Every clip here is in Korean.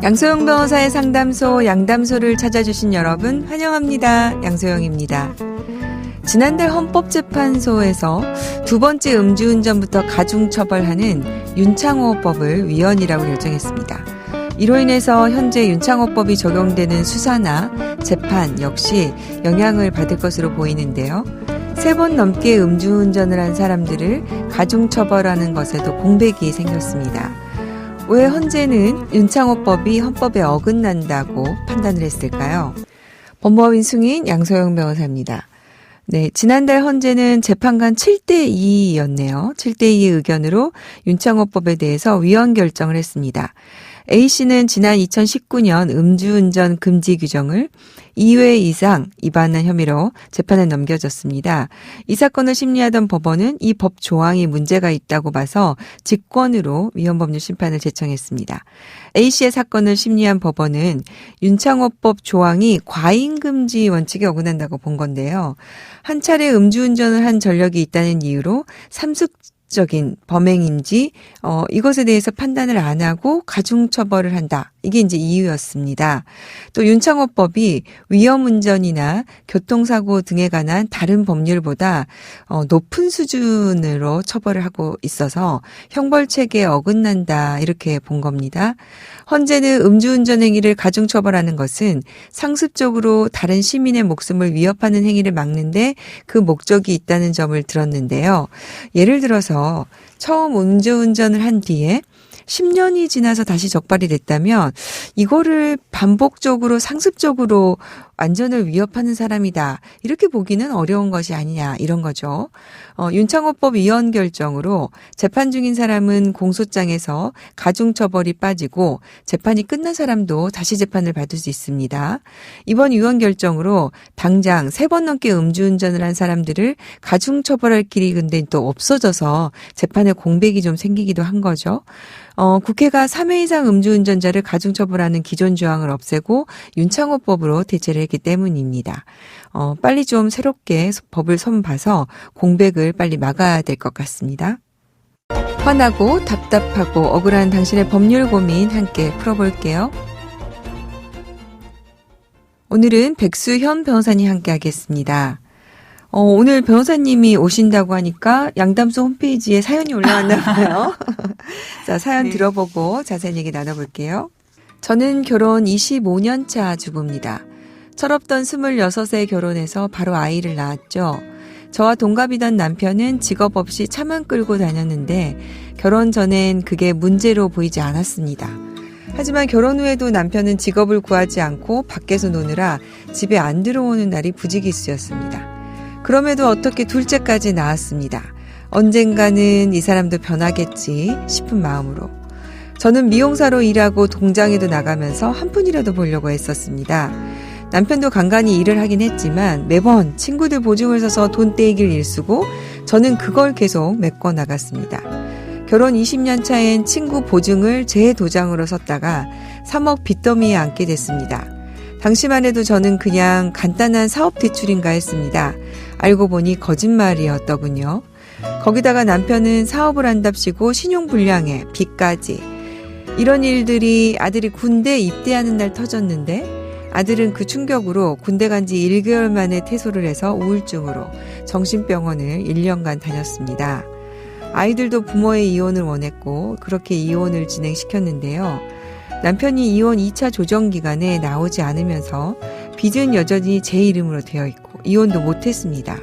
양소영 변호사의 상담소 양담소를 찾아주신 여러분 환영합니다. 양소영입니다. 지난달 헌법재판소에서 두 번째 음주운전부터 가중처벌하는 윤창호법을 위헌이라고 결정했습니다. 이로 인해서 현재 윤창호법이 적용되는 수사나 재판 역시 영향을 받을 것으로 보이는데요. 3번 넘게 음주운전을 한 사람들을 가중처벌하는 것에도 공백이 생겼습니다. 왜 헌재는 윤창호법이 헌법에 어긋난다고 판단을 했을까요? 법무법인 승인 양소영 변호사입니다. 네, 지난달 헌재는 재판관 7대2였네요. 7대2의 의견으로 윤창호법에 대해서 위헌 결정을 했습니다. A씨는 지난 2019년 음주운전 금지 규정을 2회 이상 위반한 혐의로 재판에 넘겨졌습니다. 이 사건을 심리하던 법원은 이 법 조항이 문제가 있다고 봐서 직권으로 위헌법률 심판을 제청했습니다. A씨의 사건을 심리한 법원은 윤창호법 조항이 과잉금지 원칙에 어긋난다고 본 건데요. 한 차례 음주운전을 한 전력이 있다는 이유로 상습적인 범행인지 이것에 대해서 판단을 안 하고 가중처벌을 한다. 이게 이제 이유였습니다. 또 윤창호법이 위험운전이나 교통사고 등에 관한 다른 법률보다 높은 수준으로 처벌을 하고 있어서 형벌체계에 어긋난다 이렇게 본 겁니다. 헌재는 음주운전 행위를 가중처벌하는 것은 상습적으로 다른 시민의 목숨을 위협하는 행위를 막는데 그 목적이 있다는 점을 들었는데요. 예를 들어서 처음 음주운전을 한 뒤에 10년이 지나서 다시 적발이 됐다면 이거를 반복적으로 상습적으로 안전을 위협하는 사람이다. 이렇게 보기는 어려운 것이 아니냐 이런 거죠. 윤창호법 위헌 결정으로 재판 중인 사람은 공소장에서 가중처벌이 빠지고 재판이 끝난 사람도 다시 재판을 받을 수 있습니다. 이번 위헌 결정으로 당장 3번 넘게 음주운전을 한 사람들을 가중처벌할 길이 근데 또 없어져서 재판에 공백이 좀 생기기도 한 거죠. 국회가 3회 이상 음주운전자를 가중처벌하는 기존 조항을 없애고 윤창호법으로 대체를 했기 때문입니다. 빨리 좀 새롭게 법을 손봐서 공백을 빨리 막아야 될 것 같습니다. 화나고 답답하고 억울한 당신의 법률 고민 함께 풀어볼게요. 오늘은 백수현 변호사님 함께 하겠습니다. 오늘 변호사님이 오신다고 하니까 양담소 홈페이지에 사연이 올라왔나 봐요. 자, 사연 네. 들어보고 자세히 얘기 나눠볼게요. 저는 결혼 25년 차 주부입니다. 철없던 26세 결혼해서 바로 아이를 낳았죠. 저와 동갑이던 남편은 직업 없이 차만 끌고 다녔는데 결혼 전엔 그게 문제로 보이지 않았습니다. 하지만 결혼 후에도 남편은 직업을 구하지 않고 밖에서 노느라 집에 안 들어오는 날이 부지기수였습니다. 그럼에도 어떻게 둘째까지 낳았습니다. 언젠가는 이 사람도 변하겠지 싶은 마음으로. 저는 미용사로 일하고 동장에도 나가면서 한 푼이라도 벌려고 했었습니다. 남편도 간간히 일을 하긴 했지만 매번 친구들 보증을 서서 돈 떼이길 일쓰고 저는 그걸 계속 메꿔 나갔습니다. 결혼 20년 차엔 친구 보증을 제 도장으로 섰다가 3억 빚더미에 앉게 됐습니다. 당시만 해도 저는 그냥 간단한 사업 대출인가 했습니다. 알고 보니 거짓말이었더군요. 거기다가 남편은 사업을 한답시고 신용불량에 빚까지. 이런 일들이 아들이 군대 입대하는 날 터졌는데 아들은 그 충격으로 군대 간 지 1개월 만에 퇴소를 해서 우울증으로 정신병원을 1년간 다녔습니다. 아이들도 부모의 이혼을 원했고 그렇게 이혼을 진행시켰는데요. 남편이 이혼 2차 조정 기간에 나오지 않으면서 빚은 여전히 제 이름으로 되어 있고 이혼도 못했습니다.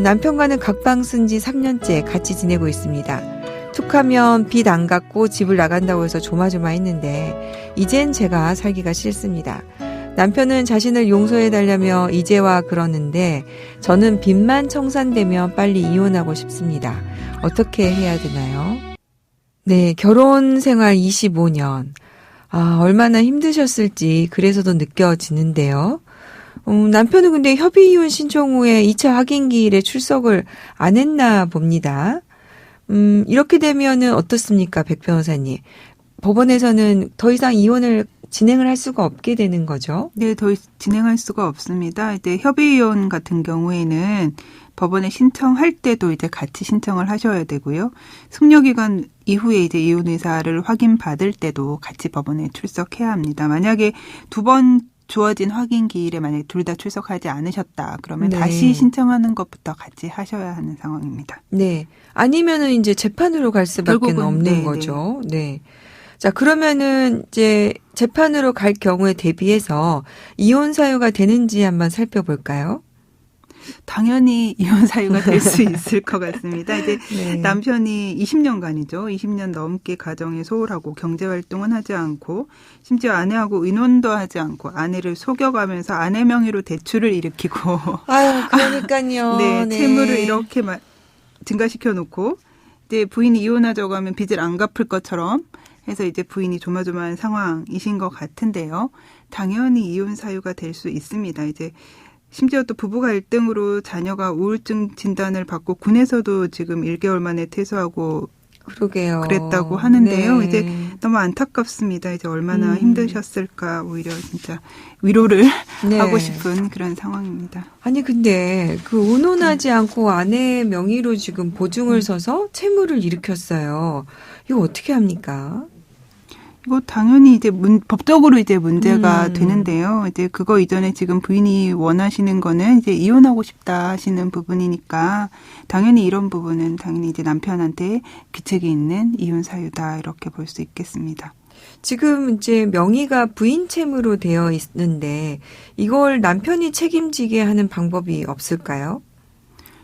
남편과는 각방 쓴 지 3년째 같이 지내고 있습니다. 툭하면 빚 안 갚고 집을 나간다고 해서 조마조마했는데 이젠 제가 살기가 싫습니다. 남편은 자신을 용서해달라며 이제와 그러는데 저는 빚만 청산되면 빨리 이혼하고 싶습니다. 어떻게 해야 되나요? 네, 결혼 생활 25년. 얼마나 힘드셨을지 그래서도 느껴지는데요. 남편은 근데 협의이혼 신청 후에 2차 확인기일에 출석을 안 했나 봅니다. 이렇게 되면은 어떻습니까, 백 변호사님? 법원에서는 더 이상 이혼을 진행을 할 수가 없게 되는 거죠? 네, 더 진행할 수가 없습니다. 이제 협의이혼 같은 경우에는 법원에 신청할 때도 이제 같이 신청을 하셔야 되고요. 숙려기간 이후에 이제 이혼 의사를 확인받을 때도 같이 법원에 출석해야 합니다. 만약에 2번 주어진 확인 기일에 만약에 둘 다 출석하지 않으셨다. 그러면 네. 다시 신청하는 것부터 같이 하셔야 하는 상황입니다. 네. 아니면은 이제 재판으로 갈 수밖에 결국은, 없는 네, 거죠. 네. 자, 그러면은 이제 재판으로 갈 경우에 대비해서 이혼 사유가 되는지 한번 살펴볼까요? 당연히 이혼 사유가 될 수 있을 것 같습니다. 이제 네. 남편이 20년간이죠. 20년 넘게 가정에 소홀하고 경제활동은 하지 않고 심지어 아내하고 의논도 하지 않고 아내를 속여가면서 아내 명의로 대출을 일으키고 아유, 그러니까요. 네, 채무를 이렇게 증가시켜 놓고 이제 부인이 이혼하자고 하면 빚을 안 갚을 것처럼 해서 이제 부인이 조마조마한 상황이신 것 같은데요. 당연히 이혼 사유가 될 수 있습니다. 이제 심지어 또 부부 갈등으로 자녀가 우울증 진단을 받고 군에서도 지금 1개월 만에 퇴소하고 그러게요. 그랬다고 하는데요. 네. 이제 너무 안타깝습니다. 이제 얼마나 힘드셨을까 오히려 진짜 위로를 네. 하고 싶은 그런 상황입니다. 아니 근데 그 의논하지 않고 아내의 명의로 지금 보증을 서서 채무를 일으켰어요. 이거 어떻게 합니까? 이거 당연히 이제 법적으로 이제 문제가 되는데요. 이제 그거 이전에 지금 부인이 원하시는 거는 이제 이혼하고 싶다 하시는 부분이니까 당연히 이런 부분은 당연히 이제 남편한테 귀책이 있는 이혼 사유다 이렇게 볼 수 있겠습니다. 지금 이제 명의가 부인 채무로 되어 있는데 이걸 남편이 책임지게 하는 방법이 없을까요?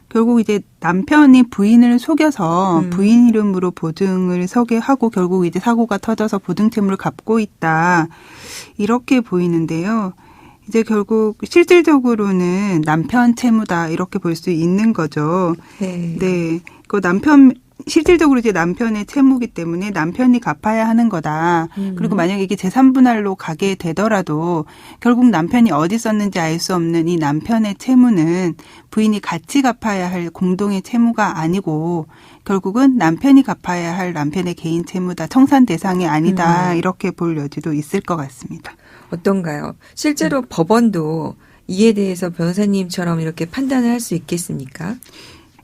결국 이제 남편이 부인을 속여서 부인 이름으로 보증을 서게 하고 결국 이제 사고가 터져서 보증 채무를 갚고 있다. 이렇게 보이는데요. 이제 결국 실질적으로는 남편 채무다 이렇게 볼 수 있는 거죠. 네. 네. 그 실질적으로 이제 남편의 채무기 때문에 남편이 갚아야 하는 거다. 그리고 만약에 이게 재산분할로 가게 되더라도 결국 남편이 어디 썼는지 알 수 없는 이 남편의 채무는 부인이 같이 갚아야 할 공동의 채무가 아니고 결국은 남편이 갚아야 할 남편의 개인 채무다. 청산 대상이 아니다. 이렇게 볼 여지도 있을 것 같습니다. 어떤가요? 실제로 법원도 이에 대해서 변호사님처럼 이렇게 판단을 할 수 있겠습니까?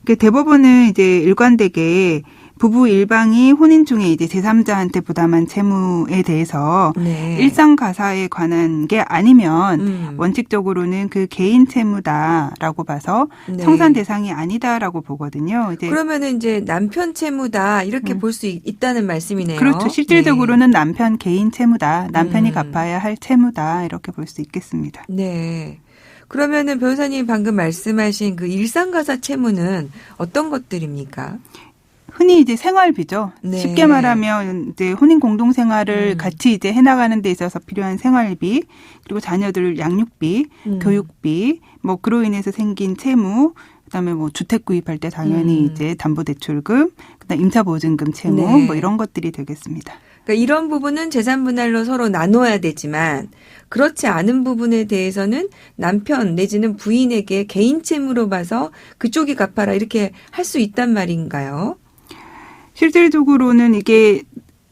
대법원은 이제 일관되게 부부 일방이 혼인 중에 이제 제3자한테 부담한 채무에 대해서 네. 일상가사에 관한 게 아니면 원칙적으로는 그 개인 채무다라고 봐서 네. 청산 대상이 아니다라고 보거든요. 이제 그러면은 이제 남편 채무다 이렇게 볼 수 있다는 말씀이네요. 그렇죠. 실질적으로는 네. 남편 개인 채무다. 남편이 갚아야 할 채무다. 이렇게 볼 수 있겠습니다. 네. 그러면은 변호사님 방금 말씀하신 그 일상가사 채무는 어떤 것들입니까? 흔히 이제 생활비죠. 네. 쉽게 말하면 이제 혼인 공동 생활을 같이 이제 해나가는 데 있어서 필요한 생활비, 그리고 자녀들 양육비, 교육비, 뭐 그로 인해서 생긴 채무, 그다음에 뭐 주택 구입할 때 당연히 이제 담보대출금, 그다음 임차보증금 채무, 네. 뭐 이런 것들이 되겠습니다. 그러니까 이런 부분은 재산분할로 서로 나눠야 되지만 그렇지 않은 부분에 대해서는 남편 내지는 부인에게 개인 채무로 봐서 그쪽이 갚아라 이렇게 할 수 있단 말인가요? 실질적으로는 이게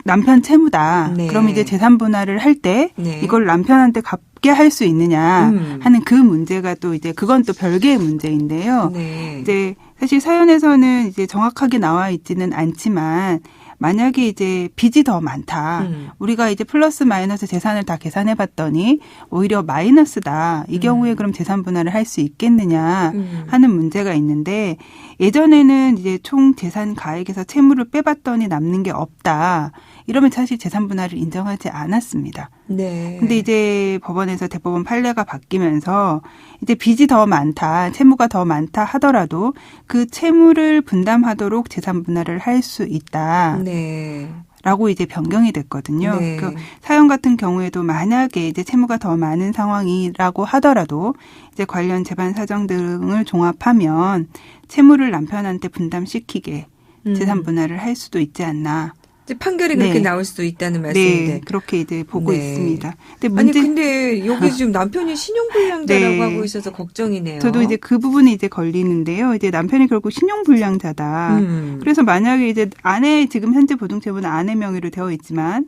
남편 채무다. 네. 그럼 이제 재산 분할을 할 때 네. 이걸 남편한테 갚게 할 수 있느냐 하는 그 문제가 또 이제 그건 또 별개의 문제인데요. 네. 이제 사실 사연에서는 이제 정확하게 나와 있지는 않지만 만약에 이제 빚이 더 많다. 우리가 이제 플러스 마이너스 재산을 다 계산해 봤더니 오히려 마이너스다. 이 경우에 그럼 재산 분할을 할 수 있겠느냐 하는 문제가 있는데 예전에는 이제 총 재산 가액에서 채무를 빼봤더니 남는 게 없다. 이러면 사실 재산 분할을 인정하지 않았습니다. 네. 근데 이제 법원에서 대법원 판례가 바뀌면서 이제 빚이 더 많다, 채무가 더 많다 하더라도 그 채무를 분담하도록 재산 분할을 할 수 있다. 네. 라고 이제 변경이 됐거든요. 네. 그 사연 같은 경우에도 만약에 이제 채무가 더 많은 상황이라고 하더라도 이제 관련 재반 사정 등을 종합하면 채무를 남편한테 분담시키게 재산 분할을 할 수도 있지 않나. 이제 판결이 그렇게 네. 나올 수도 있다는 말씀인데. 네, 그렇게 이제 보고 네. 있습니다. 근데 아니 근데 여기 지금 남편이 신용불량자라고 네. 하고 있어서 걱정이네요. 저도 이제 그 부분이 이제 걸리는데요. 이제 남편이 결국 신용불량자다. 그래서 만약에 이제 아내 지금 현재 보증채무는 아내 명의로 되어 있지만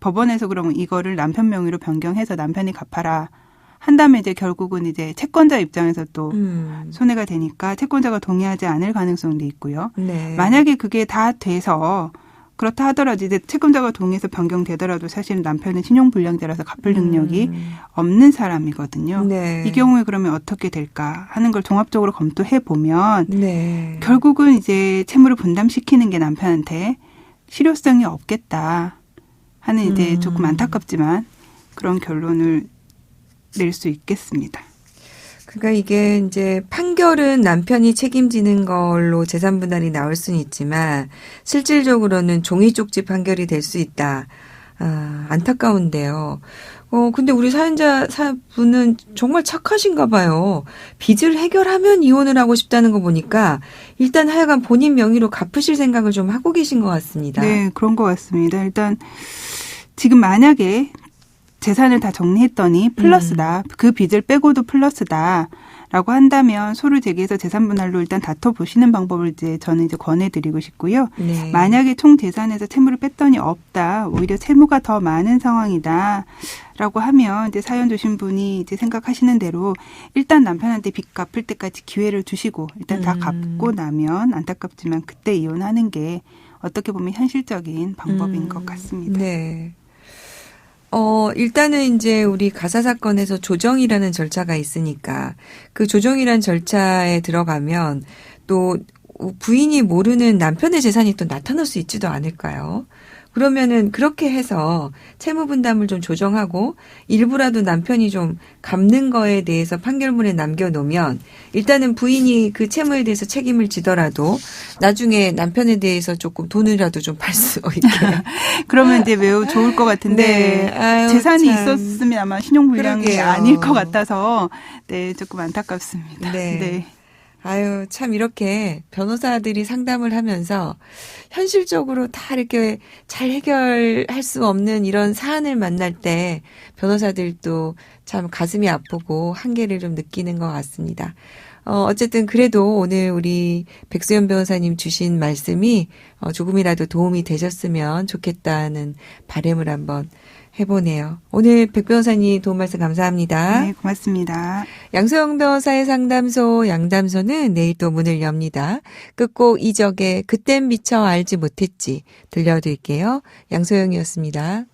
법원에서 그러면 이거를 남편 명의로 변경해서 남편이 갚아라 한다면 이제 결국은 이제 채권자 입장에서 또 손해가 되니까 채권자가 동의하지 않을 가능성도 있고요. 네. 만약에 그게 다 돼서 그렇다 하더라도 이제 채권자가 동의해서 변경되더라도 사실 남편은 신용불량자라서 갚을 능력이 없는 사람이거든요. 네. 이 경우에 그러면 어떻게 될까 하는 걸 종합적으로 검토해 보면 네. 결국은 이제 채무를 분담시키는 게 남편한테 실효성이 없겠다 하는 이제 조금 안타깝지만 그런 결론을 낼 수 있겠습니다. 그러니까 이게 이제 판결은 남편이 책임지는 걸로 재산 분할이 나올 수는 있지만 실질적으로는 종이 쪽지 판결이 될 수 있다. 안타까운데요. 근데 우리 사연자분은 정말 착하신가 봐요. 빚을 해결하면 이혼을 하고 싶다는 거 보니까 일단 하여간 본인 명의로 갚으실 생각을 좀 하고 계신 것 같습니다. 네, 그런 것 같습니다. 일단 지금 만약에 재산을 다 정리했더니 플러스다. 그 빚을 빼고도 플러스다라고 한다면 소를 제기해서 재산 분할로 일단 다퉈보시는 방법을 저는 권해드리고 싶고요. 네. 만약에 총 재산에서 채무를 뺐더니 없다. 오히려 채무가 더 많은 상황이다라고 하면 이제 사연 주신 분이 이제 생각하시는 대로 일단 남편한테 빚 갚을 때까지 기회를 주시고 일단 다 갚고 나면 안타깝지만 그때 이혼하는 게 어떻게 보면 현실적인 방법인 것 같습니다. 네. 일단은 이제 우리 가사 사건에서 조정이라는 절차가 있으니까 그 조정이라는 절차에 들어가면 또 부인이 모르는 남편의 재산이 또 나타날 수 있지도 않을까요? 그러면은 그렇게 해서 채무 분담을 좀 조정하고 일부라도 남편이 좀 갚는 거에 대해서 판결문에 남겨놓으면 일단은 부인이 그 채무에 대해서 책임을 지더라도 나중에 남편에 대해서 조금 돈이라도 좀 팔 수 있게. 그러면 이제 매우 좋을 것 같은데 네. 아유, 재산이 참. 있었으면 아마 신용불량이 그러게요. 아닐 것 같아서 네 조금 안타깝습니다. 네. 네. 아유, 참 이렇게 변호사들이 상담을 하면서 현실적으로 다 이렇게 잘 해결할 수 없는 이런 사안을 만날 때 변호사들도 참 가슴이 아프고 한계를 좀 느끼는 것 같습니다. 어쨌든 그래도 오늘 우리 백수연 변호사님 주신 말씀이 조금이라도 도움이 되셨으면 좋겠다는 바람을 한번 해보네요. 오늘 백 변호사님 도움 말씀 감사합니다. 네, 고맙습니다. 양소영 변호사의 상담소 양담소는 내일 또 문을 엽니다. 끝곡 이적의 그땐 미처 알지 못했지 들려드릴게요. 양소영이었습니다.